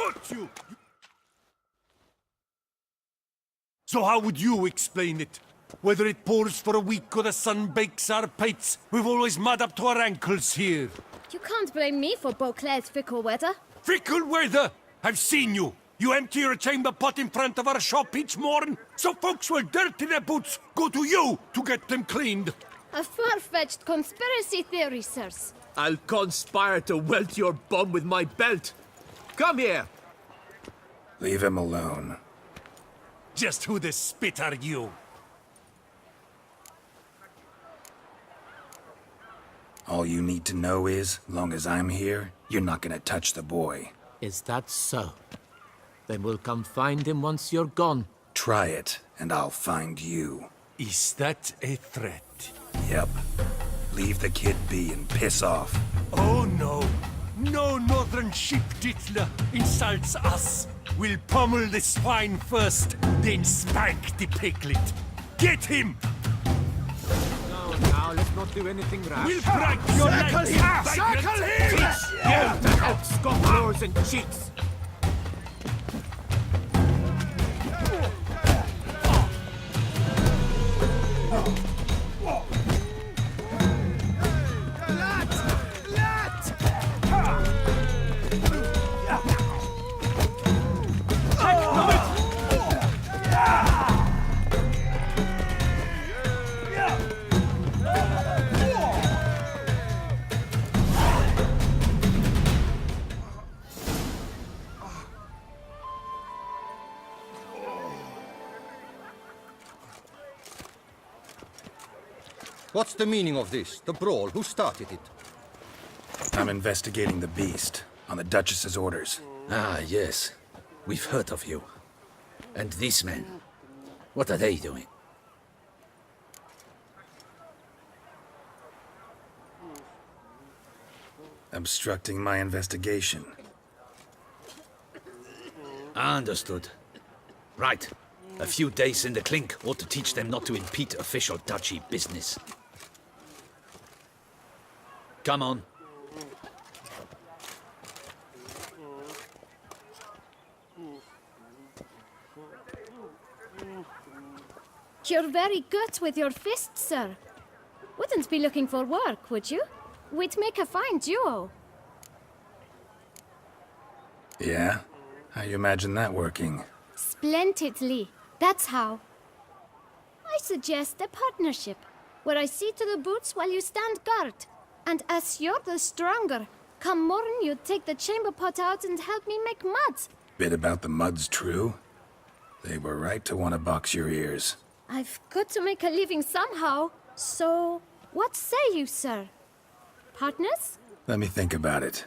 Got you! So how would you explain it? Whether it pours for a week or the sun bakes our pates, we've always mud up to our ankles here. You can't blame me for Beauclair's fickle weather. Fickle weather! I've seen you! You empty your chamber pot in front of our shop each morn, so folks will dirty their boots, go to you to get them cleaned. A far-fetched conspiracy theory, sirs. I'll conspire to welt your bum with my belt. Come here. Leave him alone. Just who the spit are you? All you need to know is, long as I'm here, you're not gonna touch the boy. Is that so? Then we'll come find him once you're gone. Try it, and I'll find you. Is that a threat? Yep. Leave the kid be and piss off. Oh no! No northern sheep dittler insults us! We'll pummel the swine first, then spank the piglet. Get him! Now, let's not do anything rash. We'll break your legs! Circle him! Teach you to help scofflaws and cheats. What's the meaning of this? The brawl? Who started it? I'm investigating the beast, on the Duchess's orders. Ah, yes. We've heard of you. And these men, what are they doing? Obstructing my investigation. Understood. Right. A few days in the clink ought to teach them not to impede official duchy business. Come on. You're very good with your fists, sir. Wouldn't be looking for work, would you? We'd make a fine duo. Yeah? How you imagine that working? Splendidly. That's how. I suggest a partnership, where I see to the boots while you stand guard. And as you're the stronger, come morn you take the chamber pot out and help me make mud. Bit about the mud's true? They were right to want to box your ears. I've got to make a living somehow, so what say you, sir? Partners? Let me think about it.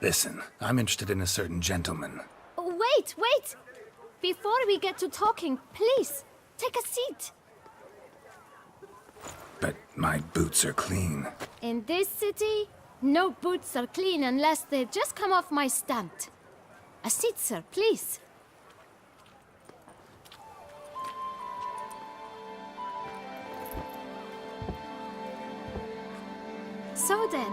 Listen, I'm interested in a certain gentleman. Wait, wait! Before we get to talking, please, take a seat. But my boots are clean. In this city, no boots are clean unless they just come off my stamp. A seat, sir, please. So then,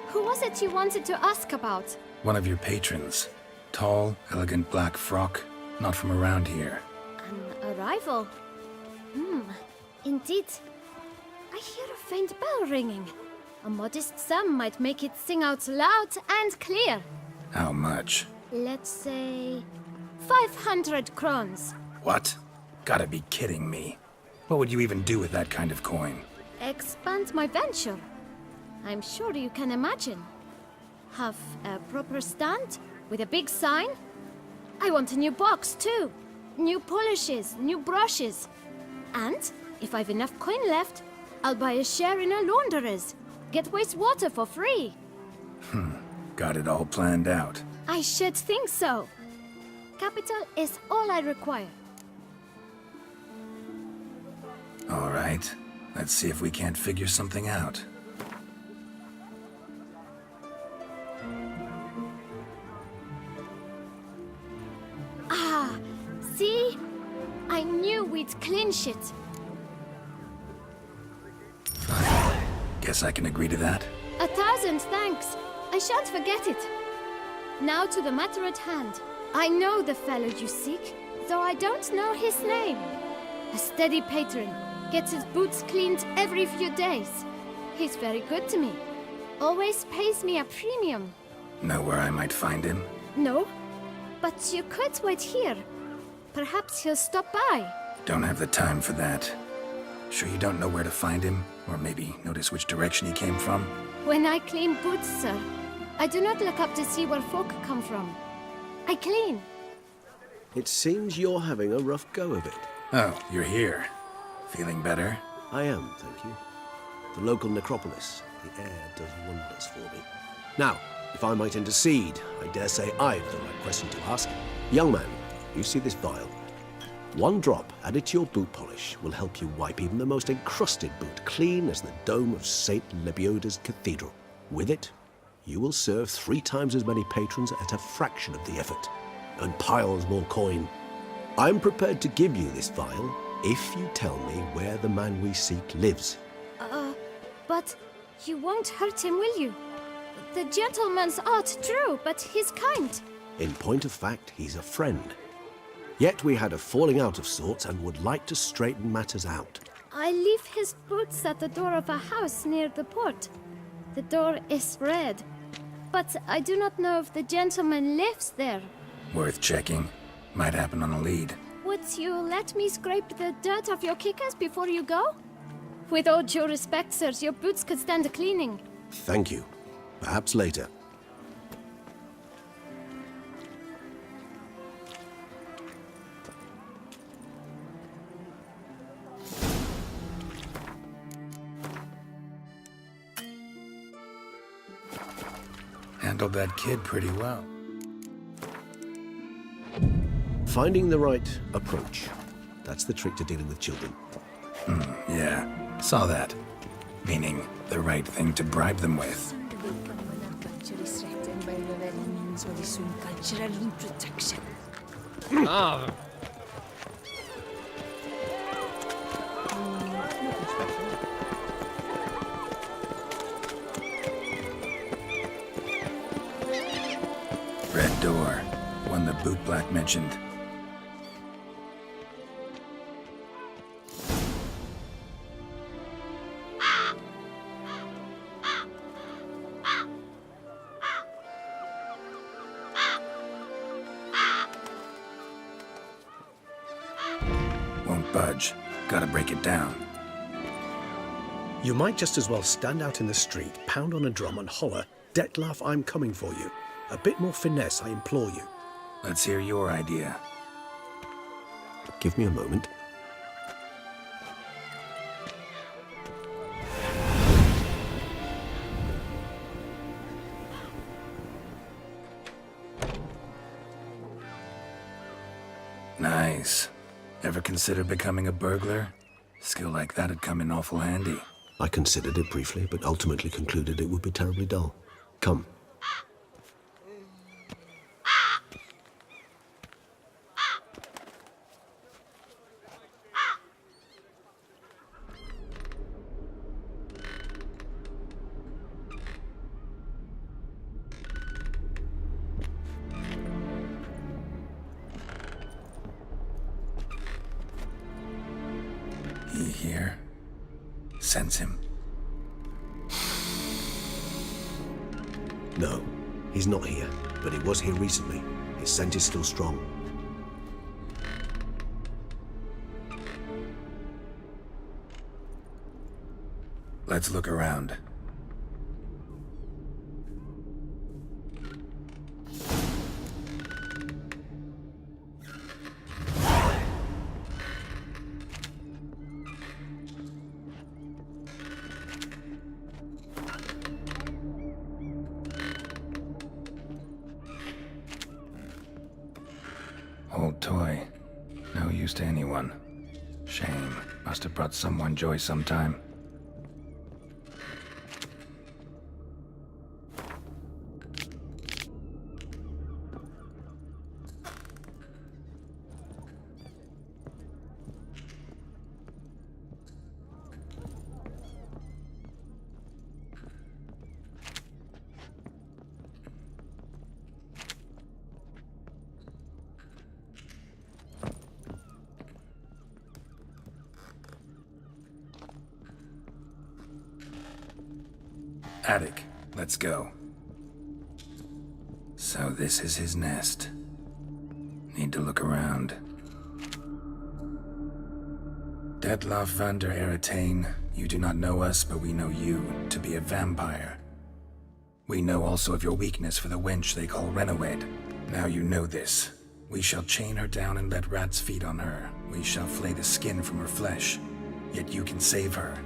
who was it you wanted to ask about? One of your patrons. Tall, elegant black frock. Not from around here. An arrival? Indeed. I hear a faint bell ringing. A modest sum might make it sing out loud and clear. How much? Let's say 500 crowns. What? Gotta be kidding me. What would you even do with that kind of coin? Expand my venture. I'm sure you can imagine. Have a proper stand with a big sign. I want a new box too. New polishes, new brushes. And if I've enough coin left, I'll buy a share in a launderer's. Get wastewater for free. Got it all planned out. I should think so. Capital is all I require. All right. Let's see if we can't figure something out. See? I knew we'd clinch it. Guess I can agree to that. 1,000 thanks. I shan't forget it. Now to the matter at hand. I know the fellow you seek, though I don't know his name. A steady patron, gets his boots cleaned every few days. He's very good to me. Always pays me a premium. Know where I might find him? No, but you could wait here. Perhaps he'll stop by. Don't have the time for that. Sure you don't know where to find him? Or maybe notice which direction he came from? When I clean boots, sir, I do not look up to see where folk come from. I clean. It seems you're having a rough go of it. Oh, you're here. Feeling better? I am, thank you. The local necropolis. The air does wonders for me. Now, if I might intercede, I dare say I've the right question to ask. Young man, you see this vial? One drop added to your boot polish will help you wipe even the most encrusted boot clean as the dome of St. Lebioda's Cathedral. With it, you will serve 3 times as many patrons at a fraction of the effort, and piles more coin. I'm prepared to give you this vial if you tell me where the man we seek lives. But you won't hurt him, will you? The gentleman's art true, but he's kind. In point of fact, he's a friend. Yet we had a falling out of sorts and would like to straighten matters out. I leave his boots at the door of a house near the port. The door is red, but I do not know if the gentleman lives there. Worth checking. Might happen on a lead. Would you let me scrape the dirt off your kickers before you go? With all due respect, sirs, your boots could stand a cleaning. Thank you. Perhaps later. Handled that kid pretty well. Finding the right approach. That's the trick to dealing with children. Yeah, saw that. Meaning, the right thing to bribe them with. Ah, Red door. One the boot black mentioned. Won't budge. Gotta break it down. You might just as well stand out in the street, pound on a drum and holler, "Detlef, I'm coming for you." A bit more finesse, I implore you. Let's hear your idea. Give me a moment. Nice. Ever consider becoming a burglar? Skill like that'd come in awful handy. I considered it briefly, but ultimately concluded it would be terribly dull. Come. He here? Sense him. No, he's not here, but he was here recently. His scent is still strong. Let's look around. Old toy. No use to anyone. Shame. Must have brought someone joy sometime. Attic. Let's go. So this is his nest. Need to look around. Detlef van der Eretain, you do not know us, but we know you to be a vampire. We know also of your weakness for the wench they call Renawed. Now you know this. We shall chain her down and let rats feed on her. We shall flay the skin from her flesh. Yet you can save her.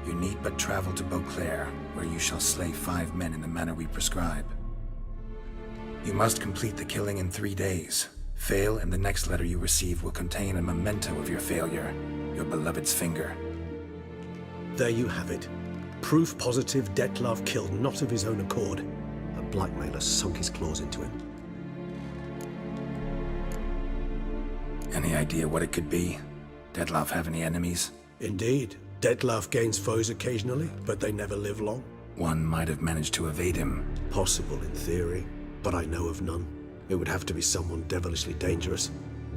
You need but travel to Beauclair, where you shall slay 5 men in the manner we prescribe. You must complete the killing in 3 days. Fail, and the next letter you receive will contain a memento of your failure, your beloved's finger. There you have it. Proof positive Detlef killed not of his own accord. A blackmailer sunk his claws into him. Any idea what it could be? Detlef have any enemies? Indeed, Detlef gains foes occasionally, but they never live long. One might have managed to evade him. Possible in theory, but I know of none. It would have to be someone devilishly dangerous.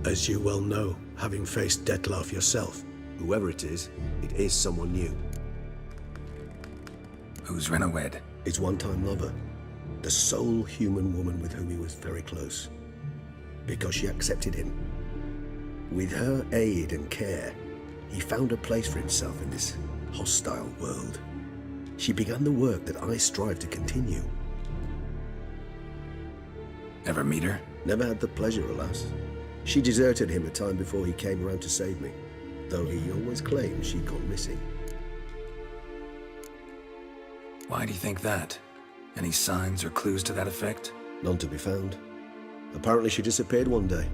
As you well know, having faced Detlef yourself. Whoever it is someone new. Who's Renawed? His one-time lover. The sole human woman with whom he was very close. Because she accepted him. With her aid and care, he found a place for himself in this hostile world. She began the work that I strive to continue. Ever meet her? Never had the pleasure, alas. She deserted him a time before he came around to save me, though he always claimed she'd gone missing. Why do you think that? Any signs or clues to that effect? None to be found. Apparently she disappeared one day.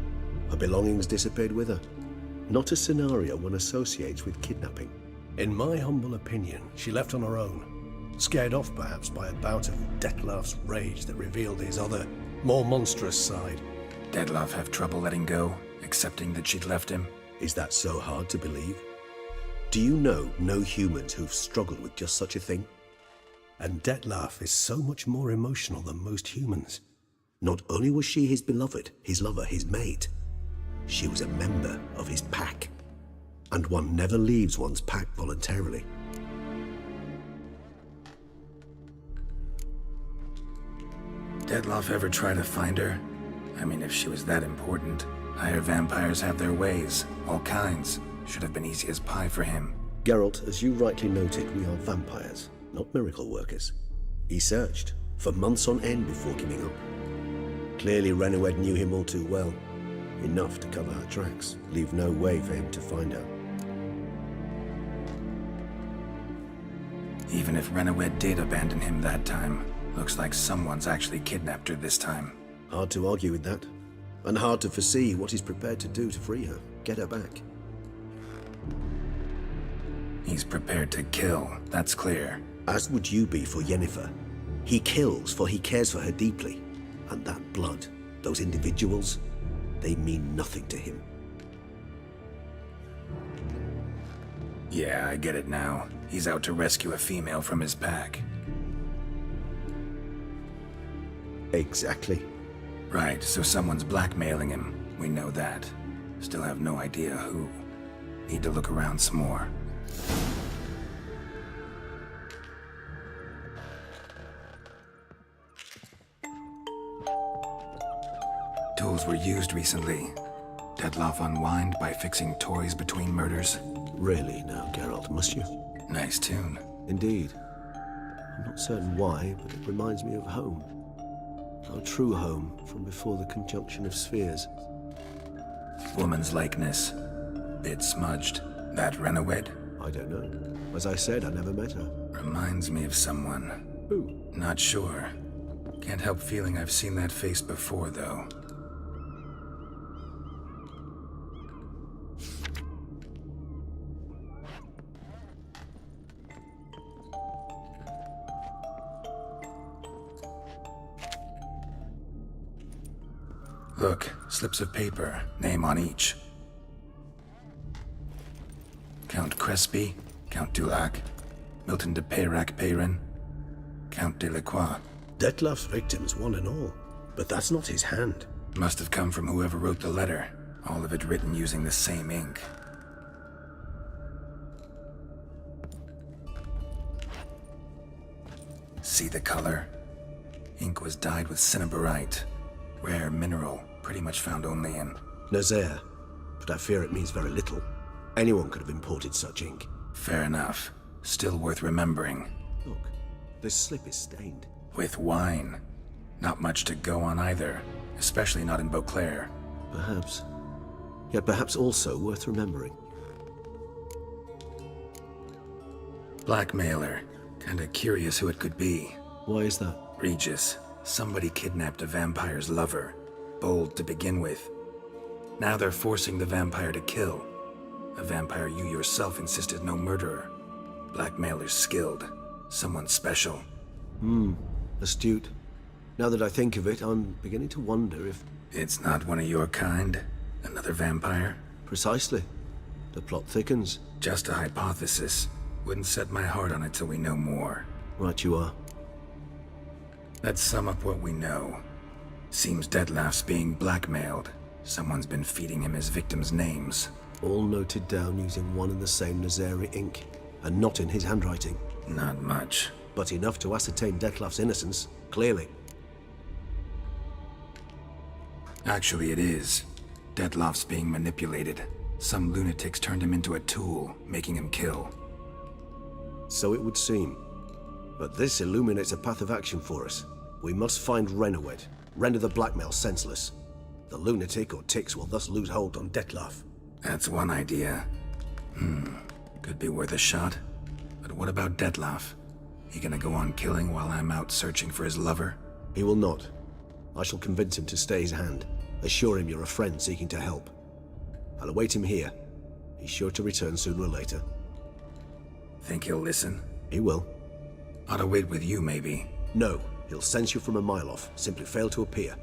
Her belongings disappeared with her. Not a scenario one associates with kidnapping. In my humble opinion, she left on her own. Scared off perhaps by a bout of Detlef's rage that revealed his other, more monstrous side. Detlef have trouble letting go, accepting that she'd left him? Is that so hard to believe? Do you know no humans who've struggled with just such a thing? And Detlef is so much more emotional than most humans. Not only was she his beloved, his lover, his mate, she was a member of his pack. And one never leaves one's pack voluntarily. Detlef ever try to find her? I mean, if she was that important. Higher vampires have their ways, all kinds. Should have been easy as pie for him. Geralt, as you rightly noted, we are vampires, not miracle workers. He searched, for months on end before giving up. Clearly Renawed knew him all too well. Enough to cover her tracks, leave no way for him to find her. Even if Renawed did abandon him that time, looks like someone's actually kidnapped her this time. Hard to argue with that. And hard to foresee what he's prepared to do to free her, get her back. He's prepared to kill, that's clear. As would you be for Yennefer. He kills for he cares for her deeply. And that blood, those individuals, they mean nothing to him. Yeah, I get it now. He's out to rescue a female from his pack. Exactly. Right, so someone's blackmailing him. We know that. Still have no idea who. Need to look around some more. Tools were used recently. Detlef unwind by fixing toys between murders. Really now, Geralt, must you? Nice tune. Indeed. I'm not certain why, but it reminds me of home. Our true home from before the conjunction of spheres. Woman's likeness. Bit smudged. That Renawed? I don't know. As I said, I never met her. Reminds me of someone. Who? Not sure. Can't help feeling I've seen that face before, though. Look, slips of paper, name on each. Count Crespi, Count Dulac, Milton de Peyrac-Peyrin, Count Delacroix. Detlef's victims, one and all. But that's not his hand. Must have come from whoever wrote the letter, all of it written using the same ink. See the color? Ink was dyed with cinnabarite. Rare mineral, pretty much found only in... Nazaire, but I fear it means very little. Anyone could have imported such ink. Fair enough. Still worth remembering. Look, this slip is stained. With wine. Not much to go on either, especially not in Beauclair. Perhaps. Yet perhaps also worth remembering. Blackmailer. Kinda curious who it could be. Why is that? Regis. Somebody kidnapped a vampire's lover. Bold to begin with. Now they're forcing the vampire to kill. A vampire you yourself insisted no murderer. Blackmailer's skilled. Someone special. Astute. Now that I think of it, I'm beginning to wonder if... It's not one of your kind? Another vampire? Precisely. The plot thickens. Just a hypothesis. Wouldn't set my heart on it till we know more. Right you are. Let's sum up what we know. Seems Detlef's being blackmailed. Someone's been feeding him his victims' names. All noted down using one and the same Nazari ink, and not in his handwriting. Not much. But enough to ascertain Detlef's innocence, clearly. Actually, it is. Detlef's being manipulated. Some lunatics turned him into a tool, making him kill. So it would seem. But this illuminates a path of action for us. We must find Renowed, render the blackmail senseless. The lunatic or ticks will thus lose hold on Detlef. That's one idea. Could be worth a shot. But what about Detlef? He gonna go on killing while I'm out searching for his lover? He will not. I shall convince him to stay his hand. Assure him you're a friend seeking to help. I'll await him here. He's sure to return sooner or later. Think he'll listen? He will. Ought to wait with you, maybe. No, he'll sense you from a mile off. Simply fail to appear.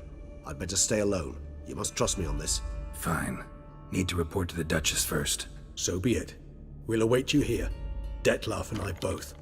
I'd better stay alone. You must trust me on this. Fine. Need to report to the Duchess first. So be it. We'll await you here. Detlef and I both.